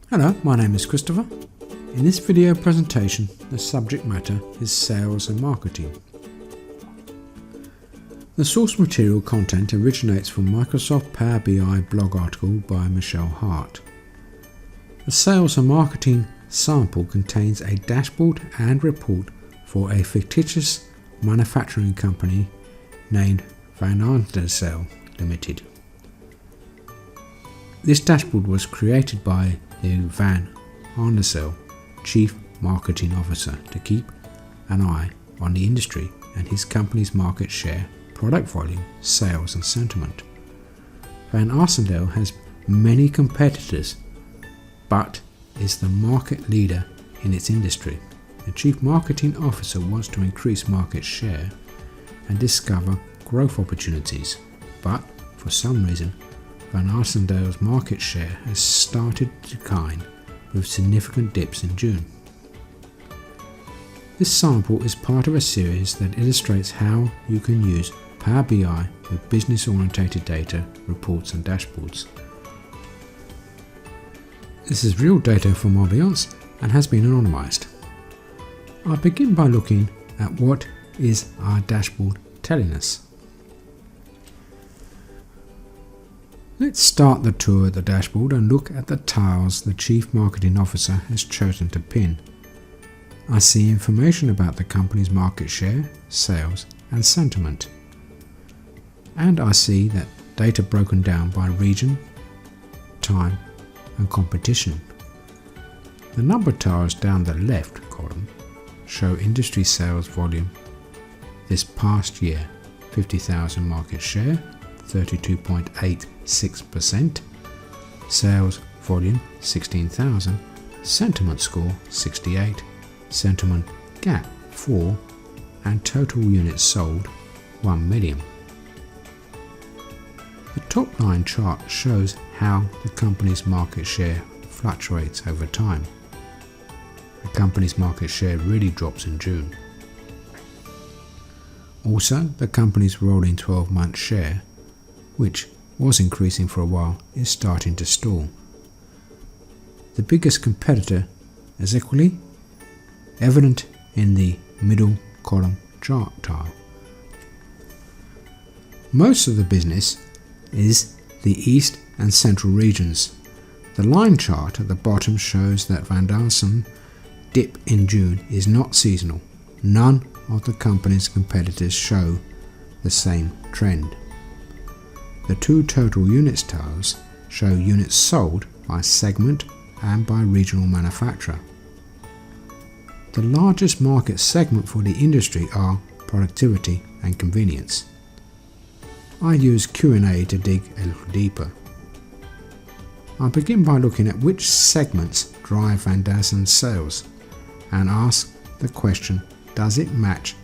Hello, my name is Christopher. In this video presentation, the subject matter is sales and marketing. The source material content originates from Microsoft Power BI blog article by Michelle Hart. The sales and marketing sample contains a dashboard and report for a fictitious manufacturing company named VanArsdel Ltd. This dashboard was created by the VanArsdel Chief Marketing Officer to keep an eye on the industry and his company's market share, product volume, sales and sentiment. VanArsdel has many competitors but is the market leader in its industry. The Chief Marketing Officer wants to increase market share and discover growth opportunities, but for some reason VanArsdel's market share has started to decline with significant dips in June. This sample is part of a series that illustrates how you can use Power BI with business-oriented data, reports and dashboards. This is real data from Ambiance and has been anonymized. I'll begin by looking at what is our dashboard telling us. Let's start the tour of the dashboard and look at the tiles the Chief Marketing Officer has chosen to pin. I see information about the company's market share, sales and sentiment. And I see that data broken down by region, time and competition. The number tiles down the left column show industry sales volume this past year, 50,000 market share, 32.86%, sales volume 16,000, sentiment score 68, sentiment gap 4 and total units sold 1 million. The top line chart shows how the company's market share fluctuates over time. The company's market share really drops in June. Also, the company's rolling 12-month share, which was increasing for a while, is starting to stall. The biggest competitor is equally evident in the middle column chart tile. Most of the business is the east and central regions. The line chart at the bottom shows that VanArsdel's dip in June is not seasonal. None of the company's competitors show the same trend. The two total units tiles show units sold by segment and by regional manufacturer. The largest market segment for the industry are productivity and convenience. I use Q&A to dig a little deeper. I'll begin by looking at which segments drive VanArsdel's sales and ask the question, does it match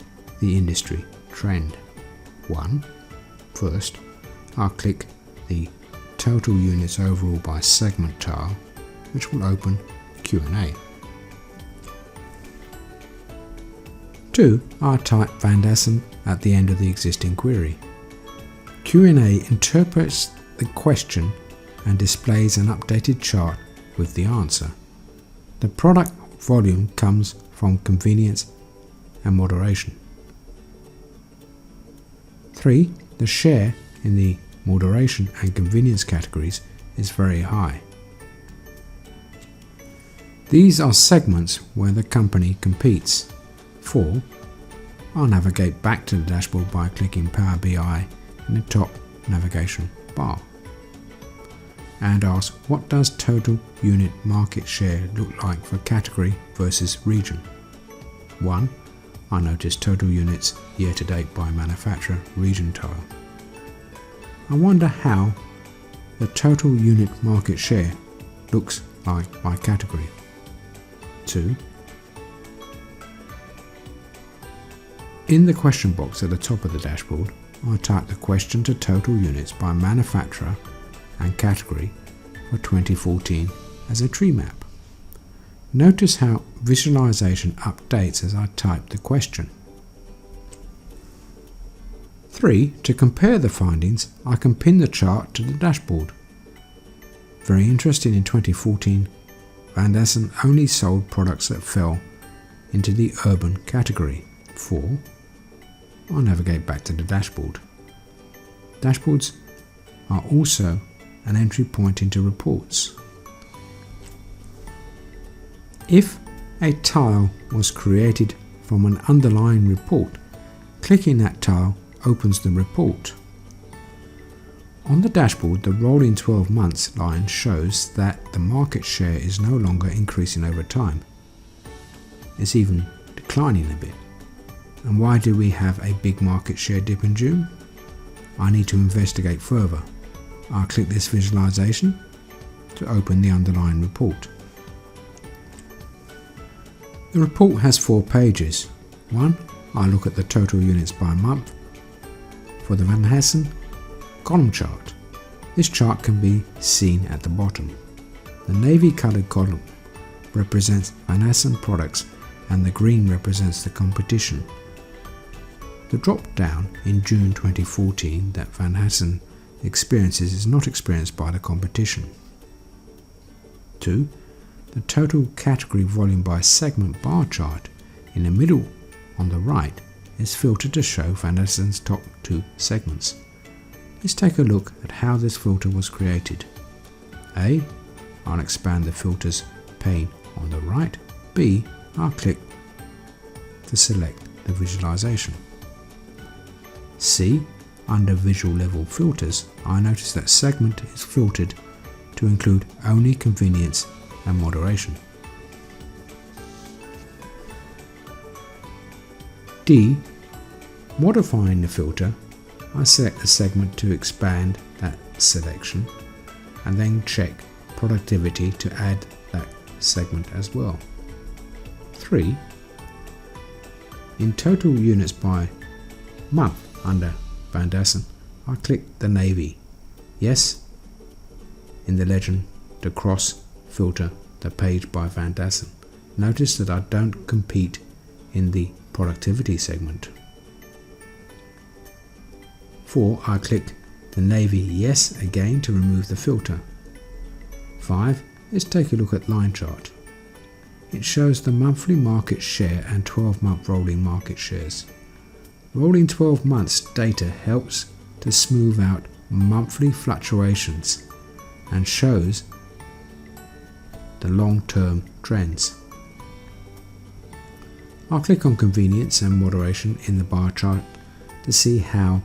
the industry trend? First, I'll click the total units overall by segment tile, which will open Q&A. 2. I'll type VanArsdel at the end of the existing query. Q&A interprets the question and displays an updated chart with the answer. The product volume comes from convenience and moderation. 3. The share in the moderation and convenience categories is very high. These are segments where the company competes. 4. I'll navigate back to the dashboard by clicking Power BI in the top navigation bar and ask, what does total unit market share look like for category versus region? 1. I notice total units year to date by manufacturer region tile. I wonder how the total unit market share looks like by category. 2. In the question box at the top of the dashboard, I type the question to total units by manufacturer and category for 2014 as a tree map. Notice how visualization updates as I type the question. 3. To compare the findings, I can pin the chart to the dashboard. Very interesting in 2014 VanArsdel only sold products that fell into the urban category. 4. I'll navigate back to the dashboard. Dashboards are also an entry point into reports. If a tile was created from an underlying report, clicking that tile opens the report. On the dashboard, the rolling 12 months line shows that the market share is no longer increasing over time. It's even declining a bit. And why do we have a big market share dip in June? I need to investigate further. I'll click this visualization to open the underlying report. The report has 4 pages. 1. I look at the total units by month for the VanArsdel column chart. This chart can be seen at the bottom. The navy coloured column represents VanArsdel products and the green represents the competition. The drop down in June 2014 that VanArsdel experiences is not experienced by the competition. 2. The total category volume by segment bar chart in the middle on the right is filtered to show VanArsdel's top 2 segments. Let's take a look at how this filter was created. A. I'll expand the filters pane on the right. B. I'll click to select the visualization. C. Under visual level filters, I notice that segment is filtered to include only convenience and moderation. D. Modifying the filter, I select the segment to expand that selection and then check productivity to add that segment as well. 3. In total units by month under VanArsdel, I click the navy. Yes, in the legend to cross filter the page by VanArsdel. Notice that I don't compete in the productivity segment. 4. I click the navy yes again to remove the filter. 5. Let's take a look at line chart. It shows the monthly market share and 12-month rolling market shares. Rolling 12 months data helps to smooth out monthly fluctuations and shows the long-term trends. I'll click on convenience and moderation in the bar chart to see how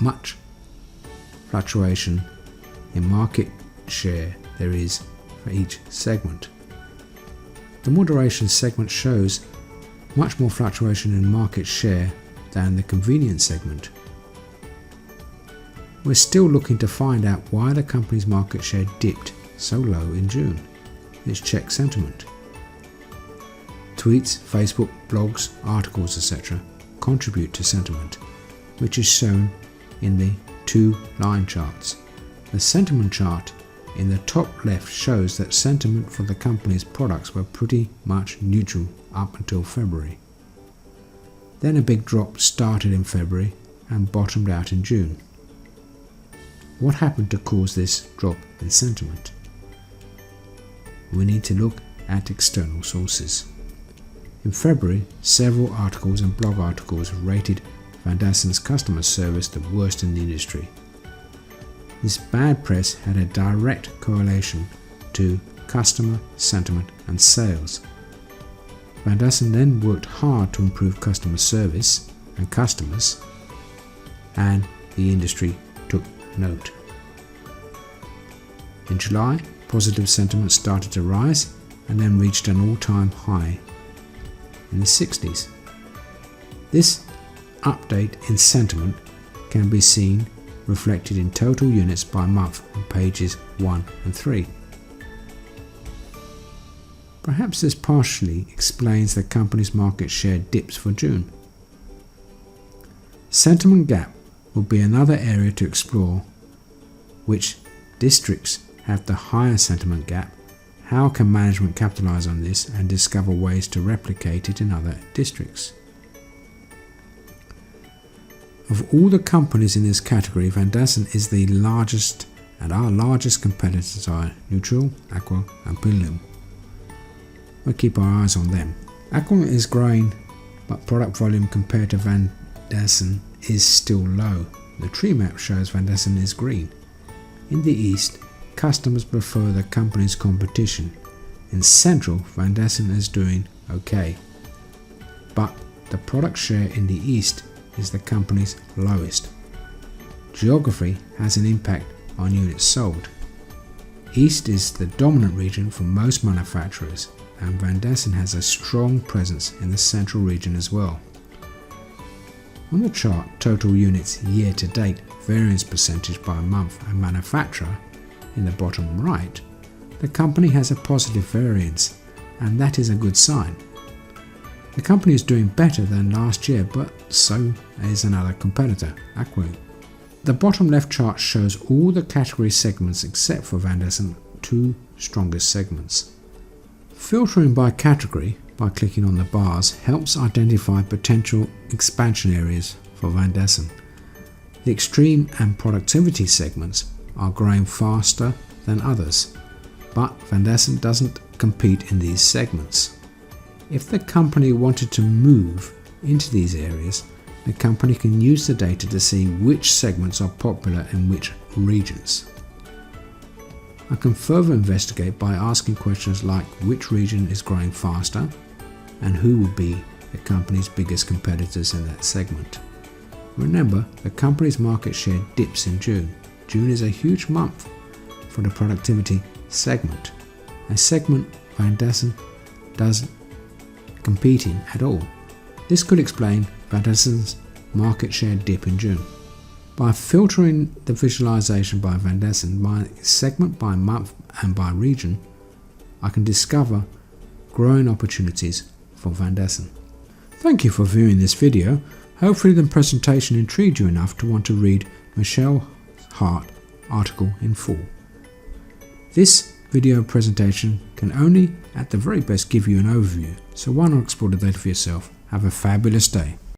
much fluctuation in market share there is for each segment. The moderation segment shows much more fluctuation in market share than the convenience segment. We're still looking to find out why the company's market share dipped so low in June. Let's check sentiment. Tweets, Facebook, blogs, articles, etc. contribute to sentiment, which is shown in the 2 line charts. The sentiment chart in the top left shows that sentiment for the company's products were pretty much neutral up until February. Then a big drop started in February and bottomed out in June. What happened to cause this drop in sentiment? We need to look at external sources. In February, several articles and blog articles rated VanArsdel's customer service the worst in the industry. This bad press had a direct correlation to customer sentiment and sales. VanArsdel then worked hard to improve customer service and customers, and the industry took note. In July, positive sentiment started to rise and then reached an all-time high in the 60s. This update in sentiment can be seen reflected in total units by month on pages 1 and 3. Perhaps this partially explains the company's market share dips for June. Sentiment gap will be another area to explore. Which districts have the higher sentiment gap? How can management capitalize on this and discover ways to replicate it in other districts? Of all the companies in this category, VanArsdel is the largest and our largest competitors are Neutral, Aqua and Pilum. We'll keep our eyes on them. Aqua is growing, but product volume compared to VanArsdel is still low. The tree map shows VanArsdel is green. In the east, customers prefer the company's competition. In Central, VanArsdel is doing okay, but the product share in the east is the company's lowest. Geography has an impact on units sold. East is the dominant region for most manufacturers, and VanArsdel has a strong presence in the central region as well. On the chart, total units year to date, variance percentage by month and manufacturer, in the bottom right, the company has a positive variance, and that is a good sign. The company is doing better than last year, but so is another competitor, Aqua. The bottom left chart shows all the category segments except for VanArsdel, two strongest segments. Filtering by category by clicking on the bars helps identify potential expansion areas for VanArsdel. The extreme and productivity segments are growing faster than others, but VanArsdel doesn't compete in these segments. If the company wanted to move into these areas, the company can use the data to see which segments are popular in which regions. I can further investigate by asking questions like which region is growing faster and who will be the company's biggest competitors in that segment. Remember, the company's market share dips in June. June is a huge month for the productivity segment, a segment VanArsdel doesn't compete in at all. This could explain VanArsdel's market share dip in June. By filtering the visualization by VanArsdel by segment, by month and by region, I can discover growing opportunities for VanArsdel. Thank you for viewing this video. Hopefully the presentation intrigued you enough to want to read Michelle Hart article in full. This video presentation can only at the very best give you an overview, so why not explore the data for yourself. Have a fabulous day.